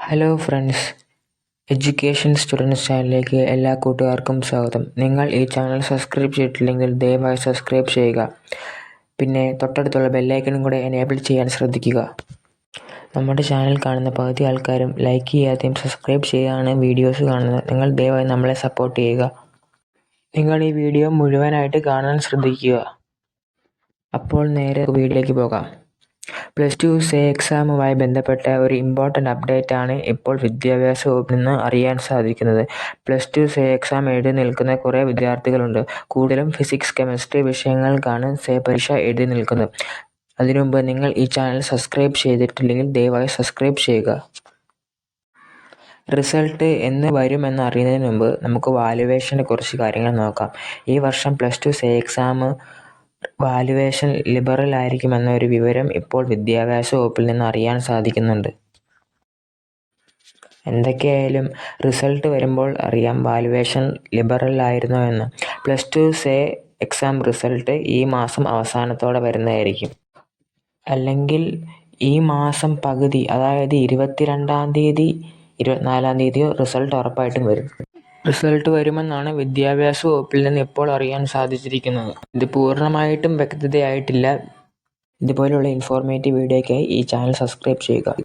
Hello friends, education students ചാനലിലേക്ക് എല്ലാ കൂട്ടുകാർക്കും സ്വാഗതം. നിങ്ങൾ ഈ ചാനൽ സബ്സ്ക്രൈബ് ചെയ്തിട്ടില്ലെങ്കിൽ ദയവായി സബ്സ്ക്രൈബ് ചെയ്യുക. പിന്നെ തൊട്ടടുത്തുള്ള ബെല്ലൈക്കണും കൂടെ എനേബിൾ ചെയ്യാൻ ശ്രദ്ധിക്കുക. നമ്മുടെ ചാനൽ കാണുന്ന പകുതി ആൾക്കാരും ലൈക്ക് ചെയ്യാതെയും സബ്സ്ക്രൈബ് ചെയ്യാതാണ് വീഡിയോസ് കാണുന്നത്. നിങ്ങൾ ദയവായി നമ്മളെ സപ്പോർട്ട് ചെയ്യുക. നിങ്ങൾ ഈ വീഡിയോ മുഴുവനായിട്ട് കാണാൻ ശ്രദ്ധിക്കുക. അപ്പോൾ നേരെ വീഡിയോയിലേക്ക് പോകാം. +2 സേ എക്സാമുമായി ബന്ധപ്പെട്ട ഒരു ഇമ്പോർട്ടൻ്റ് അപ്ഡേറ്റ് ആണ് ഇപ്പോൾ വിദ്യാഭ്യാസ വകുപ്പിൽ നിന്ന് അറിയാൻ സാധിക്കുന്നത്. +2 സേ എക്സാം എഴുതി നിൽക്കുന്ന കുറേ വിദ്യാർത്ഥികളുണ്ട്. കൂടുതലും ഫിസിക്സ്, കെമിസ്ട്രി വിഷയങ്ങൾക്കാണ് സേ പരീക്ഷ എഴുതി നിൽക്കുന്നത്. അതിനുമുമ്പ് നിങ്ങൾ ഈ ചാനൽ സബ്സ്ക്രൈബ് ചെയ്തിട്ടില്ലെങ്കിൽ ദയവായി സബ്സ്ക്രൈബ് ചെയ്യുക. റിസൾട്ട് എന്ന് വരുമെന്ന് അറിയുന്നതിന് മുമ്പ് നമുക്ക് വാല്യുവേഷൻ്റെ കുറച്ച് കാര്യങ്ങൾ നോക്കാം. ഈ വർഷം +2 സേ എക്സാം വാല്യുവേഷൻ ലിബറൽ ആയിരിക്കുമെന്ന ഒരു വിവരം ഇപ്പോൾ വിദ്യാഭ്യാസ വകുപ്പിൽ നിന്ന് അറിയാൻ സാധിക്കുന്നുണ്ട്. എന്തൊക്കെയായാലും റിസൾട്ട് വരുമ്പോൾ അറിയാം വാല്യുവേഷൻ ലിബറൽ ആയിരുന്നോ എന്ന്. +2 സേ എക്സാം റിസൾട്ട് ഈ മാസം അവസാനത്തോടെ വരുന്നതായിരിക്കും. അല്ലെങ്കിൽ ഈ മാസം പകുതി, അതായത് 22-ാം തീയതി 24-ാം തീയതിയോ റിസൾട്ട് ഉറപ്പായിട്ടും വരും. റിസൾട്ട് വരുമെന്നാണ് വിദ്യാഭ്യാസ വകുപ്പിൽ നിന്ന് ഇപ്പോൾ അറിയാൻ സാധിച്ചിരിക്കുന്നത്. ഇത് പൂർണ്ണമായിട്ടും വ്യക്തതയായിട്ടില്ല. ഇതുപോലുള്ള ഇൻഫോർമേറ്റീവ് വീഡിയോയ്ക്കായി ഈ ചാനൽ സബ്സ്ക്രൈബ് ചെയ്യുക.